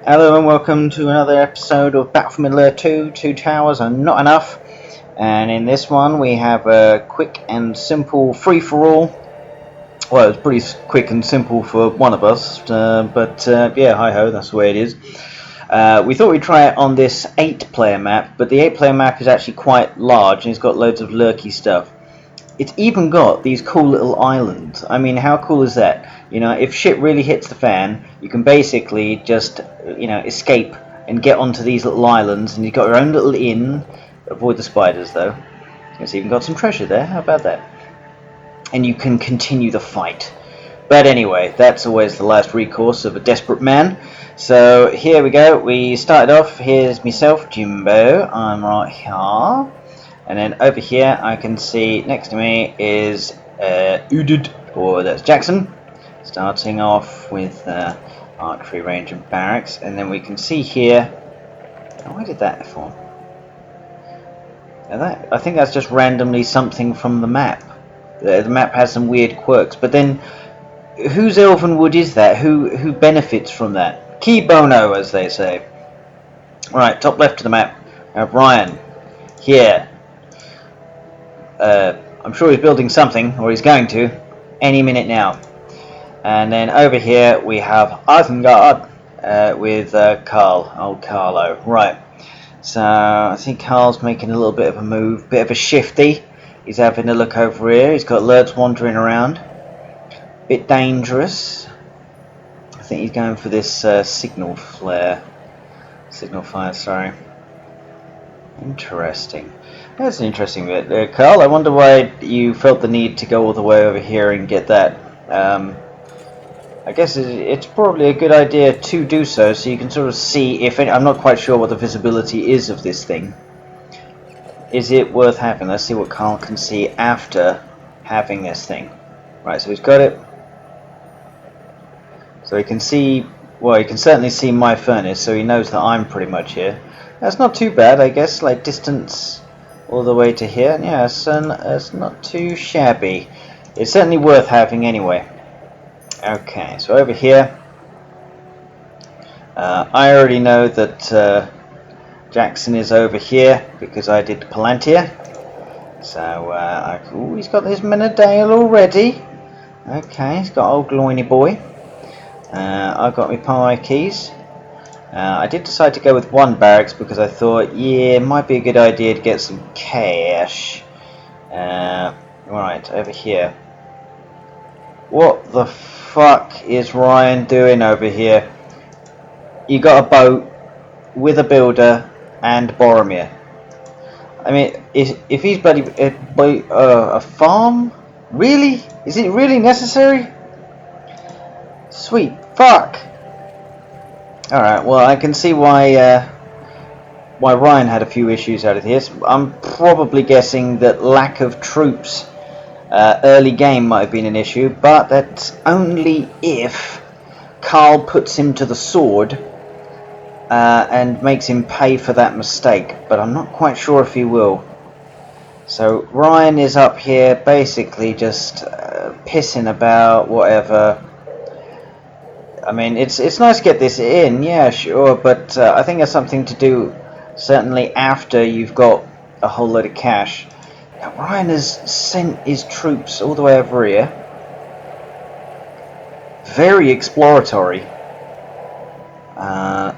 Hello and welcome to another episode of Battle for Middle-earth 2. Two towers are not enough, and in this one we have a quick and simple free-for-all. Well, it's pretty quick and simple for one of us, but yeah, hi-ho, that's the way it is. We thought we'd try it on this 8-player map, but the 8-player map is actually quite large and it's got loads of lurky stuff. It's even got these cool little islands. I mean, how cool is that? You know, if shit really hits the fan, you can basically just, you know, escape and get onto these little islands, and you've got your own little inn. Avoid the spiders, though. It's even got some treasure there. How about that? And you can continue the fight. But anyway, that's always the last recourse of a desperate man. So here we go. We started off. Here's myself, Jimbo. I'm right here. And then over here, I can see next to me is Udud, or that's Jackson. Starting off with archery range and barracks, and then we can see here. Why did that form? Now I think that's just randomly something from the map. The map has some weird quirks, but then whose elven wood is that? Who benefits from that? Key bono, as they say. Right, top left of the map. We have Ryan here. I'm sure he's building something, or he's going to, any minute now. And then over here we have Isengard with Carl, old Carlo. Right, so I think Carl's making a little bit of a move, bit of a shifty. He's having a look over here. He's got alerts wandering around. Bit dangerous. I think he's going for this signal fire, sorry. Interesting. That's an interesting bit. Carl, I wonder why you felt the need to go all the way over here and get that. I guess it's probably a good idea to do so you can sort of see if I'm not quite sure what the visibility is of this thing. Is it worth having? Let's see what Carl can see after having this thing. Right, so he's got it. So he can see, well, he can certainly see my furnace, so he knows that I'm pretty much here. That's not too bad, I guess, like distance all the way to here. Yeah, it's not too shabby. It's certainly worth having anyway. Okay, so over here, I already know that Jackson is over here because I did Palantir. So, ooh, he's got his Menadale already. Okay, he's got old Gloiny boy. I've got my pie keys. I did decide to go with one barracks because I thought, yeah, it might be a good idea to get some cash. Right, over here. What the fuck is Ryan doing over here? You got a boat with a builder and Boromir. I mean, if he's bloody a farm, really? Is it really necessary? Sweet fuck. All right. Well, I can see why Ryan had a few issues out of this. I'm probably guessing that lack of troops. Early game might have been an issue, but that's only if Carl puts him to the sword and makes him pay for that mistake, but I'm not quite sure if he will. So Ryan is up here basically just pissing about, whatever. I mean, it's nice to get this in, yeah, sure, but I think there's something to do certainly after you've got a whole load of cash. Ryan has sent his troops all the way over here. Very exploratory. I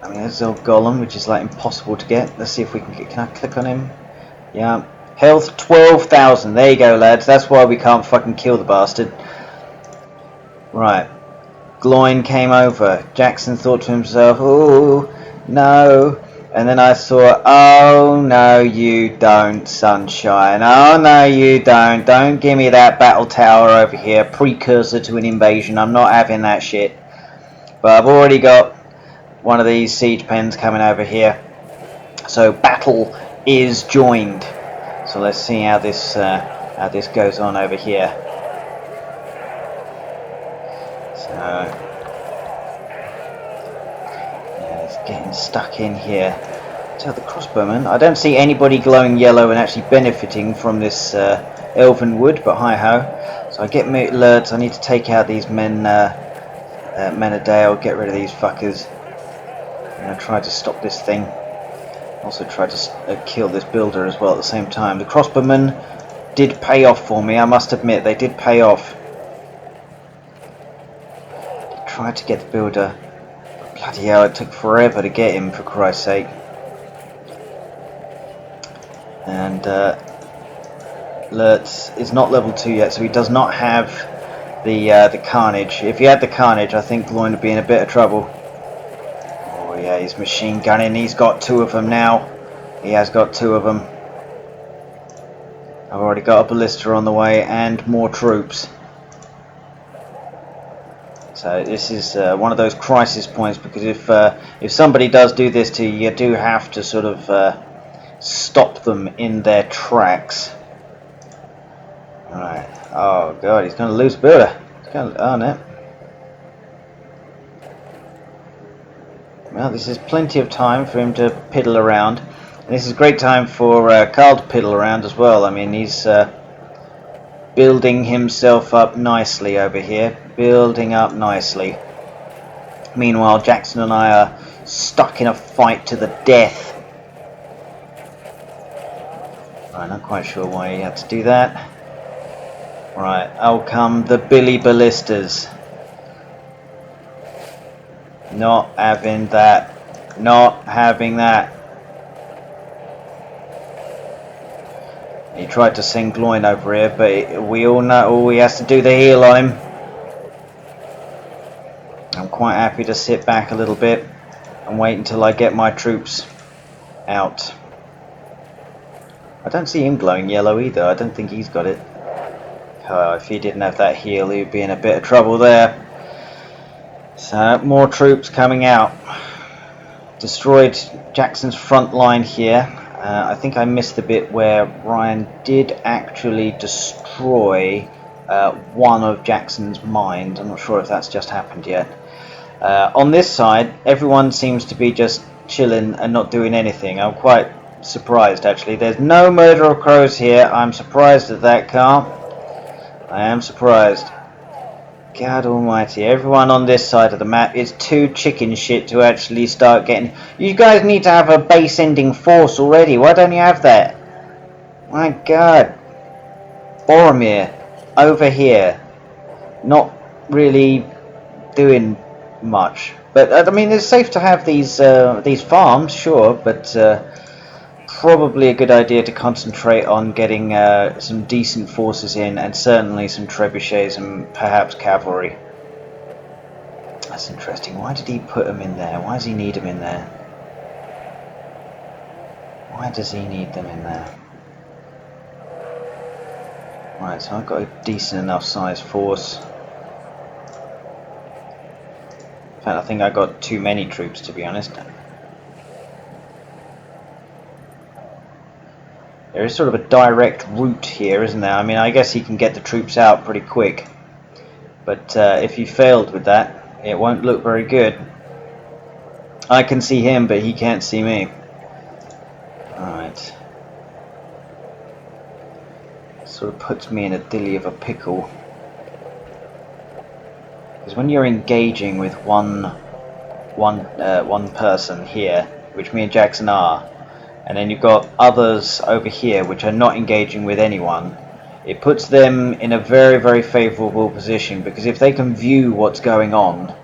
mean, there's old Golem, which is like impossible to get. Let's see if we can get. Can I click on him? Yeah. Health 12,000. There you go, lads. That's why we can't fucking kill the bastard. Right. Gloin came over. Jackson thought to himself, "Oh no." And then I thought, oh no you don't, sunshine. Oh no you don't. Don't give me that battle tower over here, precursor to an invasion. I'm not having that shit. But I've already got one of these siege pens coming over here. So battle is joined. So let's see how this goes on over here. So getting stuck in here. So the crossbowmen, I don't see anybody glowing yellow and actually benefiting from this elven wood, but hi ho. So I get my alerts. I need to take out these men men a day. I'll get rid of these fuckers. I'm going to try to stop this thing. Also try to kill this builder as well at the same time. The crossbowmen did pay off for me, I must admit. They did pay off. Tried to get the builder. But bloody hell, it took forever to get him, for Christ's sake. And Lurtz is not level 2 yet, so he does not have the carnage. If he had the carnage, I think Gloin would be in a bit of trouble. Oh yeah, he's machine gunning. He's got 2 of them now. He has got 2 of them. I've already got a ballista on the way and more troops. So this is one of those crisis points, because if somebody does do this to you, you do have to sort of stop them in their tracks. Alright. Oh god, he's going to lose builder. He's going to, oh no. Well, this is plenty of time for him to piddle around. And this is a great time for Carl to piddle around as well. I mean, he's building himself up nicely over here. Building up nicely. Meanwhile, Jackson and I are stuck in a fight to the death. I'm not quite sure why he had to do that. Right, out come the Billy Ballistas. Not having that. Not having that. He tried to sing Gloin over here, but we all know he has to do the heal on him. I'm quite happy to sit back a little bit and wait until I get my troops out. I don't see him glowing yellow either. I don't think he's got it. Oh, if he didn't have that heal, he'd be in a bit of trouble there. So, more troops coming out. Destroyed Jackson's front line here. I think I missed the bit where Ryan did actually destroy one of Jackson's mines. I'm not sure if that's just happened yet. On this side, everyone seems to be just chilling and not doing anything. I'm quite surprised, actually. There's no murder of crows here. I'm surprised at that, Carl. I am surprised. God almighty, everyone on this side of the map is too chicken shit to actually start getting... You guys need to have a base ending force already. Why don't you have that? My god. Boromir, over here. Not really doing much. But, I mean, it's safe to have these farms, sure, but... probably a good idea to concentrate on getting some decent forces in, and certainly some trebuchets and perhaps cavalry. That's interesting. Why did he put them in there? Why does he need them in there? Why does he need them in there? Right, so I've got a decent enough size force. In fact, I think I got too many troops, to be honest. There is sort of a direct route here, isn't there? I mean, I guess he can get the troops out pretty quick. But if he failed with that, it won't look very good. I can see him, but he can't see me. Alright. Sort of puts me in a dilly of a pickle. Because when you're engaging with one person here, which me and Jackson are, and then you've got others over here which are not engaging with anyone, it puts them in a very, very favourable position, because if they can view what's going on,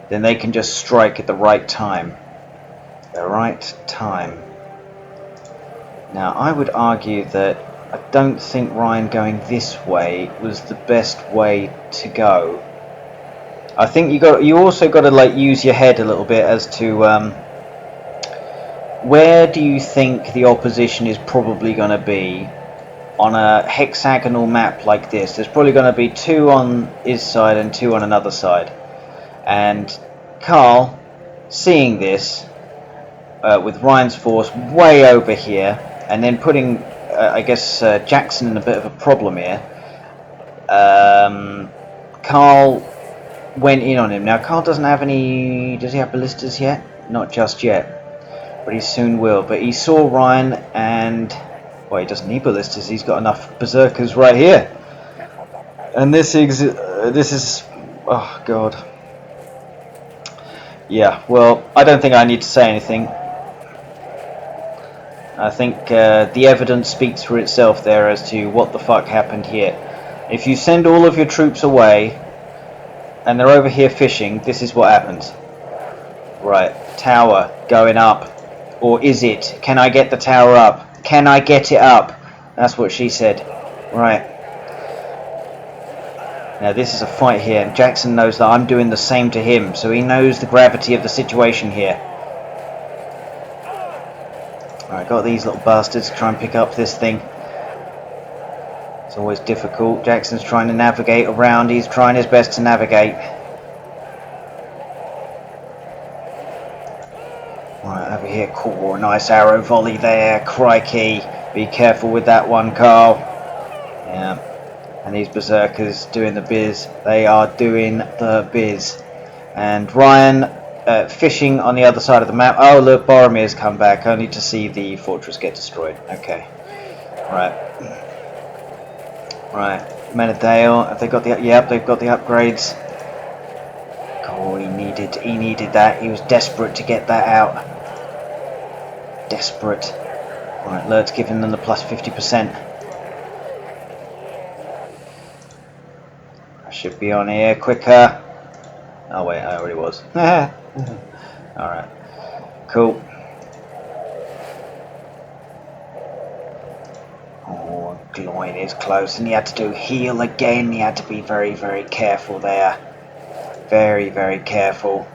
then they can just strike at the right time. The right time. Now, I would argue that I don't think Ryan going this way was the best way to go. I think you also got to like use your head a little bit as to where do you think the opposition is probably going to be on a hexagonal map like this? There's probably going to be 2 on his side and 2 on another side. And Carl, seeing this, with Ryan's force way over here, and then putting, I guess, Jackson in a bit of a problem here, Carl went in on him. Now, Carl doesn't have any... Does he have ballistas yet? Not just yet. But he soon will. But he saw Ryan and... Well, he doesn't need ballistas. He's got enough berserkers right here. And this is... Oh, God. Yeah, well, I don't think I need to say anything. I think the evidence speaks for itself there as to what the fuck happened here. If you send all of your troops away and they're over here fishing, this is what happens. Right, tower going up. Or is it? Can I get the tower up? Can I get it up? That's what she said. Right. Now this is a fight here, and Jackson knows that I'm doing the same to him, so he knows the gravity of the situation here. Alright, got these little bastards to try and pick up this thing. It's always difficult. Jackson's trying to navigate around. He's trying his best to navigate. Right, over here. Cool. Nice arrow volley there. Crikey. Be careful with that one, Carl. Yeah. And these berserkers doing the biz. They are doing the biz. And Ryan fishing on the other side of the map. Oh, look, Boromir's come back only to see the fortress get destroyed. Okay. Right. Right, Menadale, have they got the, yep, they've got the upgrades. Oh, he needed that. He was desperate to get that out. Desperate. Right, Lert's giving them the plus 50%. I should be on here quicker. Oh wait, I already was. Alright, cool. Gloin is close, and he had to do heal again. He had to be very, very careful there. Very, very careful.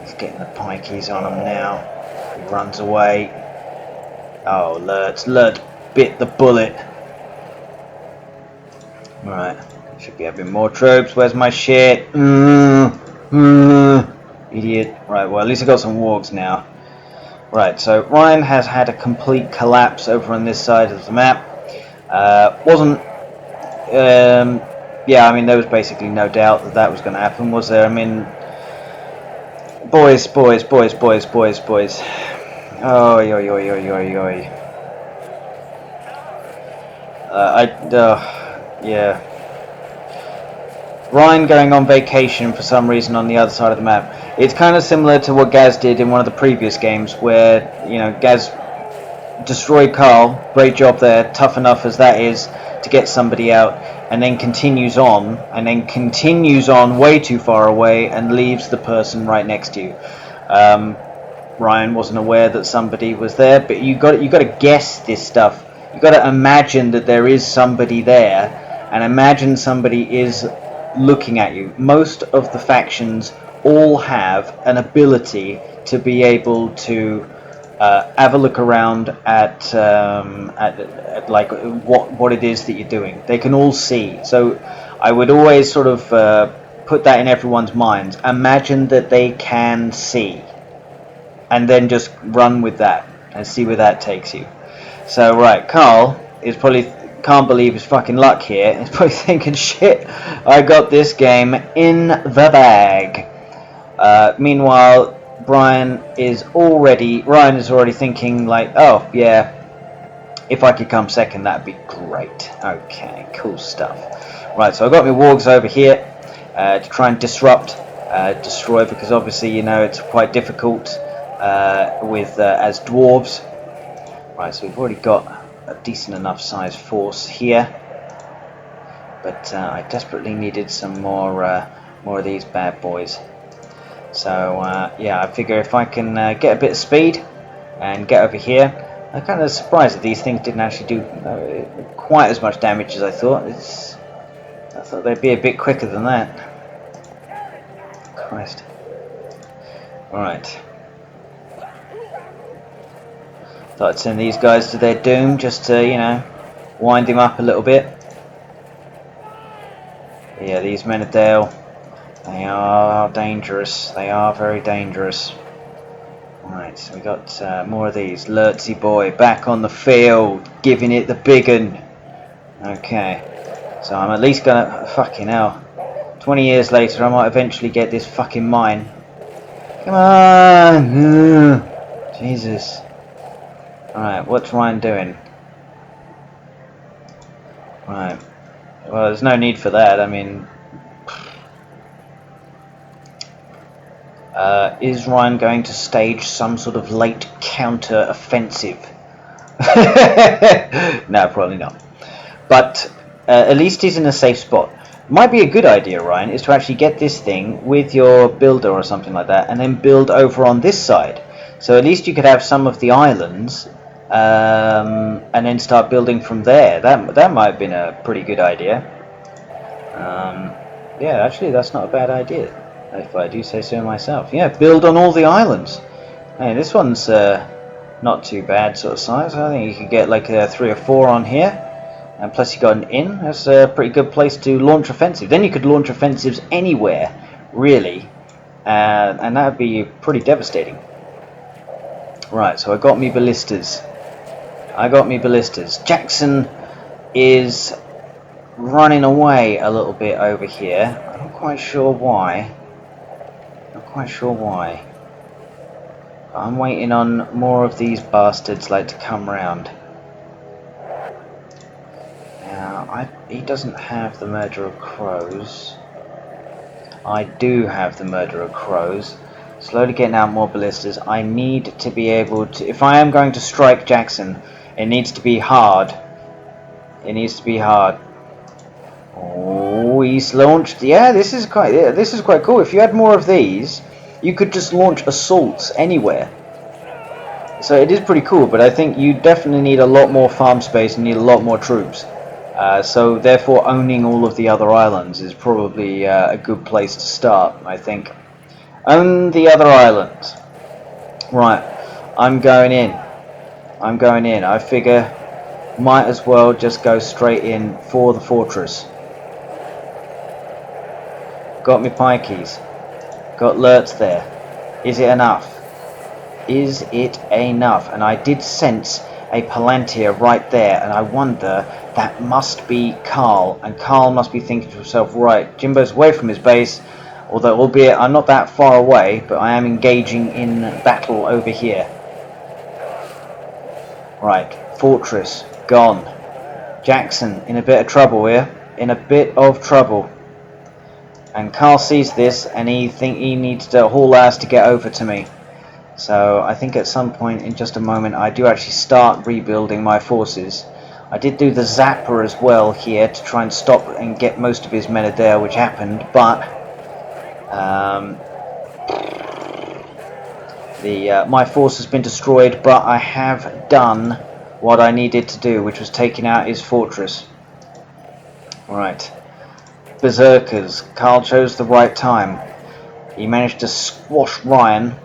He's getting the pikeys on him now. He runs away. Oh, Lert bit the bullet. Right, should be having more troops. Where's my shit? Idiot. Right, well, at least I got some wargs now. Right, so Ryan has had a complete collapse over on this side of the map. Yeah, I mean, there was basically no doubt that that was going to happen, was there? I mean, boys. Oi, oi, oi, oi, oi, oi. Yeah. Ryan going on vacation for some reason on the other side of the map. It's kind of similar to what Gaz did in one of the previous games, where, you know, Gaz destroyed Carl. Great job there, tough enough as that is to get somebody out, and then continues on way too far away and leaves the person right next to you. Ryan wasn't aware that somebody was there, but you got to guess this stuff. You got to imagine that there is somebody there, and imagine somebody is looking at you. Most of the factions all have an ability to be able to have a look around at like what it is that you're doing. They can all see. So I would always sort of put that in everyone's minds. Imagine that they can see, and then just run with that and see where that takes you. So right, Carl is probably can't believe his fucking luck here. He's probably thinking, shit, I got this game in the bag. Meanwhile, Ryan is already thinking like, oh yeah, if I could come second, that'd be great. Okay, cool stuff. Right, so I've got my wargs over here to try and disrupt, destroy, because obviously, you know, it's quite difficult with as dwarves. Right, so we've already got a decent enough size force here, but I desperately needed some more of these bad boys. So yeah, I figure if I can get a bit of speed and get over here. I'm kind of surprised that these things didn't actually do quite as much damage as I thought. I thought they'd be a bit quicker than that. Christ. Alright. Thought I'd send these guys to their doom just to, you know, wind him up a little bit. But yeah, these men of Dale, they are dangerous. They are very dangerous. Right, so we got more of these. Lurtsy boy back on the field, giving it the big un. Okay, so I'm at least gonna, fucking hell, 20 years later I might eventually get this fucking mine. Come on! Jesus. Alright, what's Ryan doing? Right, well, there's no need for that. I mean, Is Ryan going to stage some sort of late counter offensive? No, probably not. But at least he's in a safe spot. Might be a good idea, Ryan, is to actually get this thing with your builder or something like that, and then build over on this side. So at least you could have some of the islands, and then start building from there. That might have been a pretty good idea. Yeah, actually, that's not a bad idea, if I do say so myself. Yeah, build on all the islands. Hey, this one's not too bad sort of size. I think you could get like 3 or 4 on here, and plus you got an inn. That's a pretty good place to launch offensive. Then you could launch offensives anywhere, really, and that would be pretty devastating. Right, so I got me ballistas. Jackson is running away a little bit over here. I'm not quite sure why. I'm waiting on more of these bastards like to come round. Now, he doesn't have the murder of crows. I do have the murder of crows. Slowly getting out more ballistas. I need to be able to, if I am going to strike Jackson, it needs to be hard. Oh, he's launched. Yeah, this is quite cool. If you had more of these, you could just launch assaults anywhere. So it is pretty cool, but I think you definitely need a lot more farm space and need a lot more troops. So therefore owning all of the other islands is probably a good place to start, I think. Own the other islands. Right, I'm going in. I figure might as well just go straight in for the fortress. Got me pikeys. Got lurts there. Is it enough? And I did sense a Palantir right there, and I wonder, that must be Carl, and Carl must be thinking to himself, right, Jimbo's away from his base, although albeit I'm not that far away, but I am engaging in battle over here. Right, fortress gone. Jackson in a bit of trouble here, and Carl sees this and he needs to haul ass to get over to me. So I think at some point in just a moment I do actually start rebuilding my forces. I did do the zapper as well here to try and stop and get most of his men there, which happened, but my force has been destroyed, but I have done what I needed to do, which was taking out his fortress. Right. Berserkers. Carl chose the right time. He managed to squash Ryan,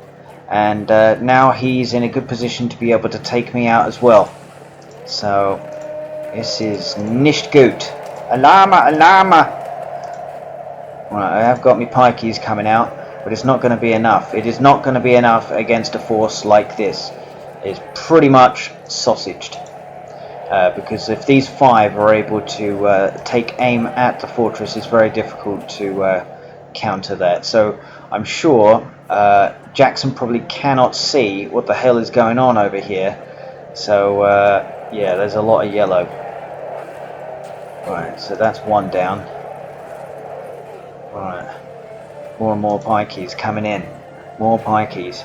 and now he's in a good position to be able to take me out as well. So this is nicht gut. Alarma! Right, I have got me pikeys coming out, but it's not going to be enough. It is not going to be enough against a force like this. It's pretty much sausaged. Because if these 5 are able to take aim at the fortress, it's very difficult to counter that. So I'm sure Jackson probably cannot see what the hell is going on over here. So yeah, there's a lot of yellow. Right, so that's 1 down. Right, more and more pikeys coming in. More pikeys.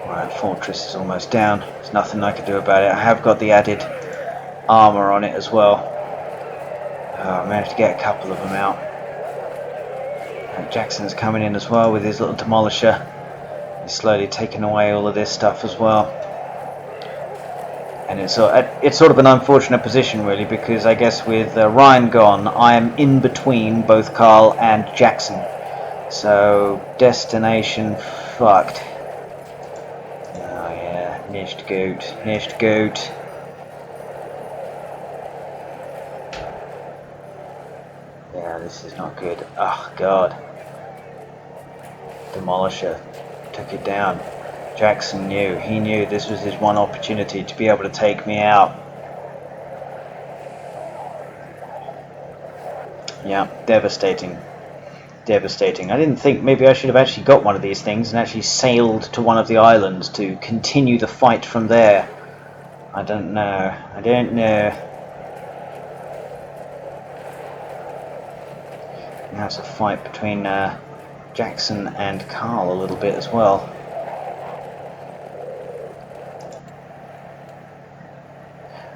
Right, fortress is almost down. There's nothing I can do about it. I have got the added armor on it as well. I managed to get a couple of them out. Jackson's coming in as well with his little demolisher. He's slowly taking away all of this stuff as well. And it's sort of an unfortunate position really, because I guess with Ryan gone, I am in between both Carl and Jackson. So destination fucked. Oh yeah, nicht gut. Yeah, this is not good. Oh god. Demolisher took it down. Jackson knew this was his one opportunity to be able to take me out. Yeah, devastating. devastating. I didn't think maybe I should have actually got one of these things and actually sailed to one of the islands to continue the fight from there. I don't know. I don't know. Now it's a fight between Jackson and Carl a little bit as well.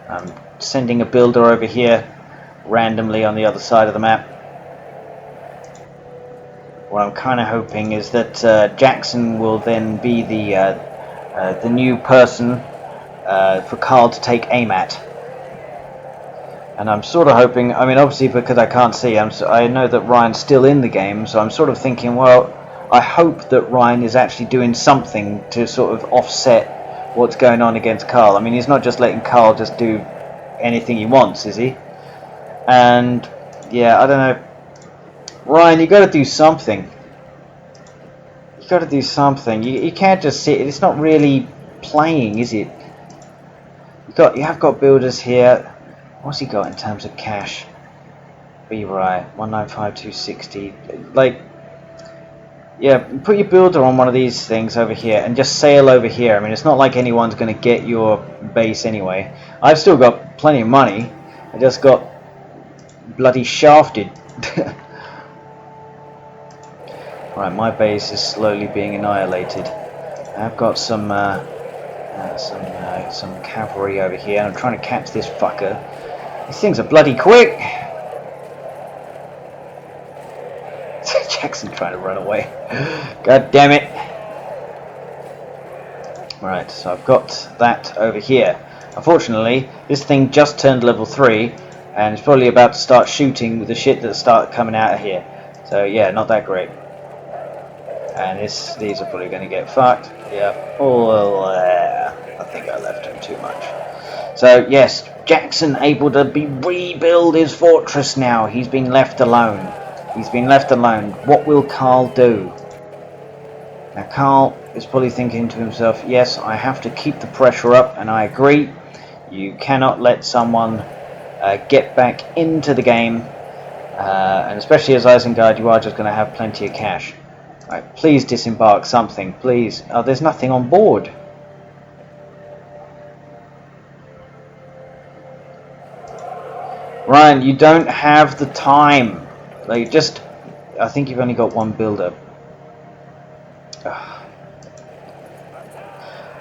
I'm sending a builder over here randomly on the other side of the map. What I'm kind of hoping is that Jackson will then be the new person for Carl to take aim at. And I'm sort of hoping, I mean obviously because I can't see, I know that Ryan's still in the game, so I'm sort of thinking, well, I hope that Ryan is actually doing something to sort of offset what's going on against Carl. I mean, he's not just letting Carl just do anything he wants, is he? And yeah, I don't know. Ryan, you got to do something. You got to do something. You can't just sit. It's not really playing, is it? You have got builders here. What's he got in terms of cash? Be right, 195,260. Like, yeah, put your builder on one of these things over here and just sail over here. I mean, it's not like anyone's going to get your base anyway. I've still got plenty of money. I just got bloody shafted. Right, my base is slowly being annihilated. I've got some cavalry over here, and I'm trying to catch this fucker. These things are bloody quick. Jackson trying to run away. God damn it. Right, so I've got that over here. Unfortunately, this thing just turned level 3, and it's probably about to start shooting with the shit that start coming out of here. So yeah, not that great. And these are probably going to get fucked. Yeah. Oh, I think I left him too much. So yes, Jackson able to rebuild his fortress now. He's been left alone. He's been left alone. What will Carl do? Now Carl is probably thinking to himself, yes, I have to keep the pressure up, and I agree. You cannot let someone get back into the game, and especially as Isengard, you are just going to have plenty of cash. Right, please disembark something, please. Oh, there's nothing on board. Ryan, you don't have the time. Like, just, I think you've only got one builder. Ugh.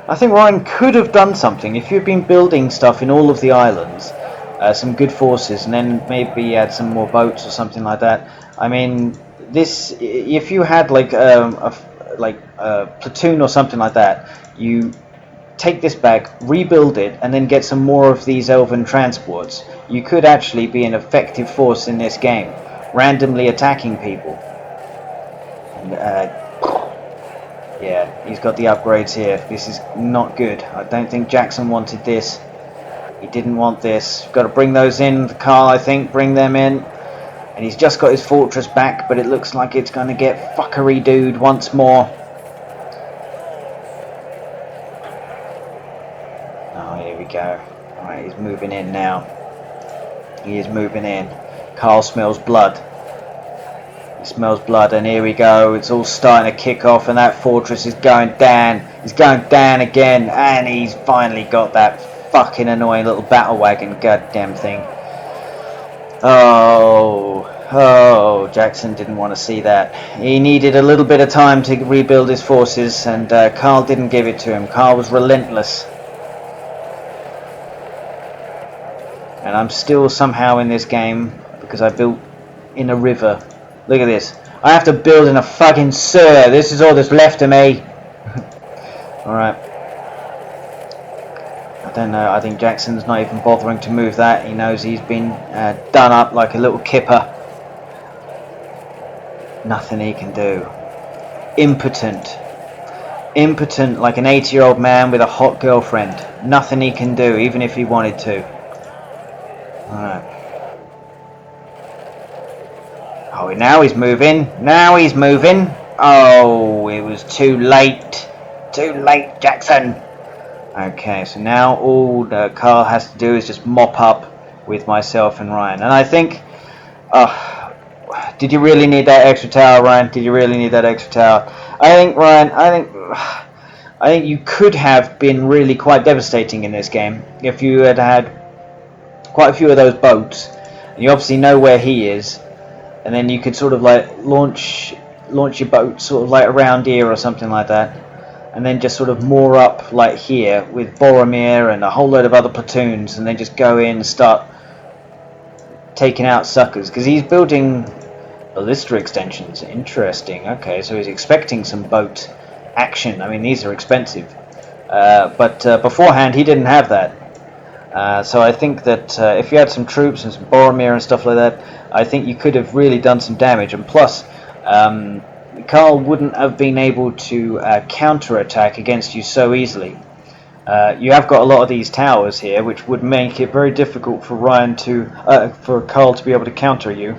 I think Ryan could have done something if you've been building stuff in all of the islands, some good forces, and then maybe add some more boats or something like that. I mean, this, if you had like a platoon or something like that, you take this back, rebuild it, and then get some more of these elven transports. You could actually be an effective force in this game, randomly attacking people. And, yeah, he's got the upgrades here. This is not good. I don't think Jackson wanted this. He didn't want this. Got to bring those in, Carl, I think. Bring them in. And he's just got his fortress back, but it looks like it's going to get fuckery dude once more. Oh, here we go. Alright, he's moving in now. He is moving in. Carl smells blood. He smells blood, and here we go. It's all starting to kick off, and that fortress is going down. He's going down again, and he's finally got that fucking annoying little battle wagon. Goddamn thing. Oh, Jackson didn't want to see that. He needed a little bit of time to rebuild his forces, and Carl didn't give it to him. Carl was relentless. And I'm still somehow in this game because I built in a river. Look at this. I have to build in a fucking sewer. This is all that's left of me. Alright. I don't know. I think Jackson's not even bothering to move that. He knows he's been done up like a little kipper. Nothing he can do. Impotent. Impotent like an 80-year-old man with a hot girlfriend. Nothing he can do, even if he wanted to. Alright. Oh, now he's moving. Now he's moving. Oh, it was too late. Too late, Jackson. Okay, so now all Carl has to do is just mop up with myself and Ryan. And I think Did you really need that extra tower, Ryan? Did you really need that extra tower? I think, Ryan, I think you could have been really quite devastating in this game if you had had quite a few of those boats. And you obviously know where he is, and then you could sort of like launch your boat sort of like around here or something like that, and then just sort of moor up like here with Boromir and a whole load of other platoons, and then just go in and start taking out suckers, because he's building ballista extensions. Interesting. Okay, so he's expecting some boat action. I mean, these are expensive, but beforehand he didn't have that. So I think that if you had some troops and some Boromir and stuff like that, I think you could have really done some damage. And plus, Carl wouldn't have been able to counter-attack against you so easily. You have got a lot of these towers here, which would make it very difficult for for Carl to be able to counter you.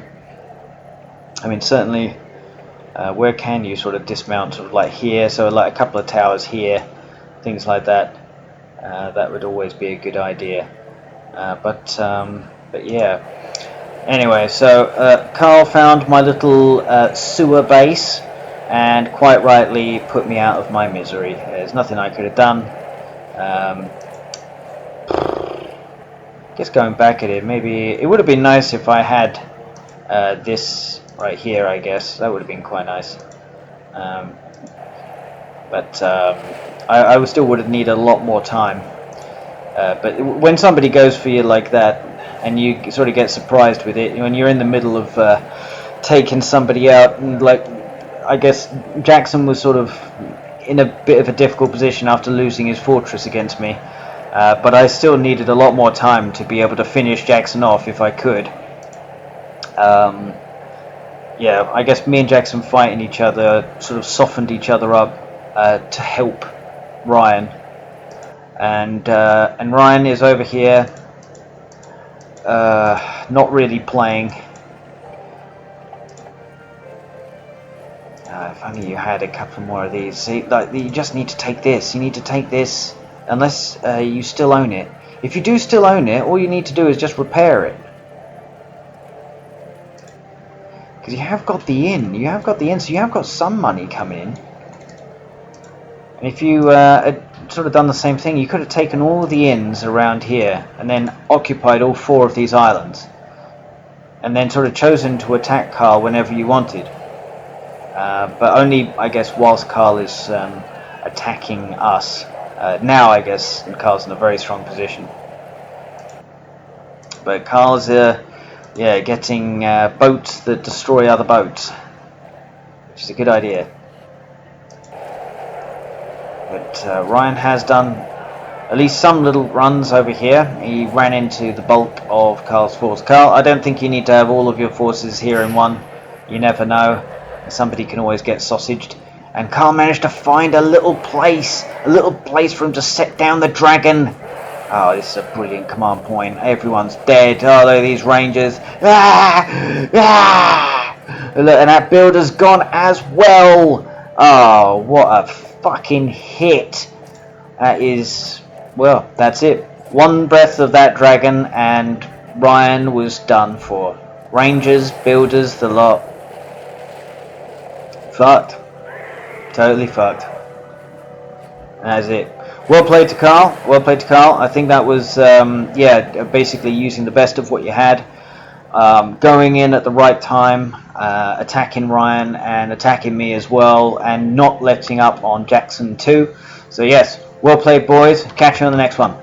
I mean, certainly, where can you sort of dismount? Sort of like here, so like a couple of towers here, things like that. That would always be a good idea. But yeah. Anyway, so Carl found my little sewer base, and quite rightly put me out of my misery. There's nothing I could have done. Just going back at it, maybe it would have been nice if I had this right here. I guess that would have been quite nice. But I still would have needed a lot more time. But when somebody goes for you like that, and you sort of get surprised with it, when you're in the middle of taking somebody out, and like I guess Jackson was sort of in a bit of a difficult position after losing his fortress against me, but I still needed a lot more time to be able to finish Jackson off if I could. Yeah, I guess me and Jackson fighting each other sort of softened each other up to help Ryan, and Ryan is over here not really playing. If only you had a couple more of these. See, like, you just need to take this. You need to take this, unless you still own it. If you do still own it, all you need to do is just repair it. Because you have got the inn. You have got the inn, so you have got some money coming in. And if you had sort of done the same thing, you could have taken all the inns around here and then occupied all 4 of these islands. And then sort of chosen to attack Carl whenever you wanted. But only, I guess, whilst Carl is attacking us. Now, I guess, Carl's in a very strong position. But Carl's, yeah, getting boats that destroy other boats, which is a good idea. But Ryan has done at least some little runs over here. He ran into the bulk of Carl's force. Carl, I don't think you need to have all of your forces here in one. You never know. Somebody can always get sausaged. And Carl managed to find a little place for him to set down the dragon. Oh, this is a brilliant command point. Everyone's dead. Oh, look at these rangers. Ah! Ah! Look, and that builder's gone as well. Oh, what a fucking hit. That is, well, that's it. One breath of that dragon and Ryan was done for. Rangers, builders, the lot. Fucked. Totally fucked. That's it. Well played to Carl. Well played to Carl. I think that was, yeah, basically using the best of what you had. Going in at the right time, attacking Ryan and attacking me as well, and not letting up on Jackson too. So yes, well played, boys. Catch you on the next one.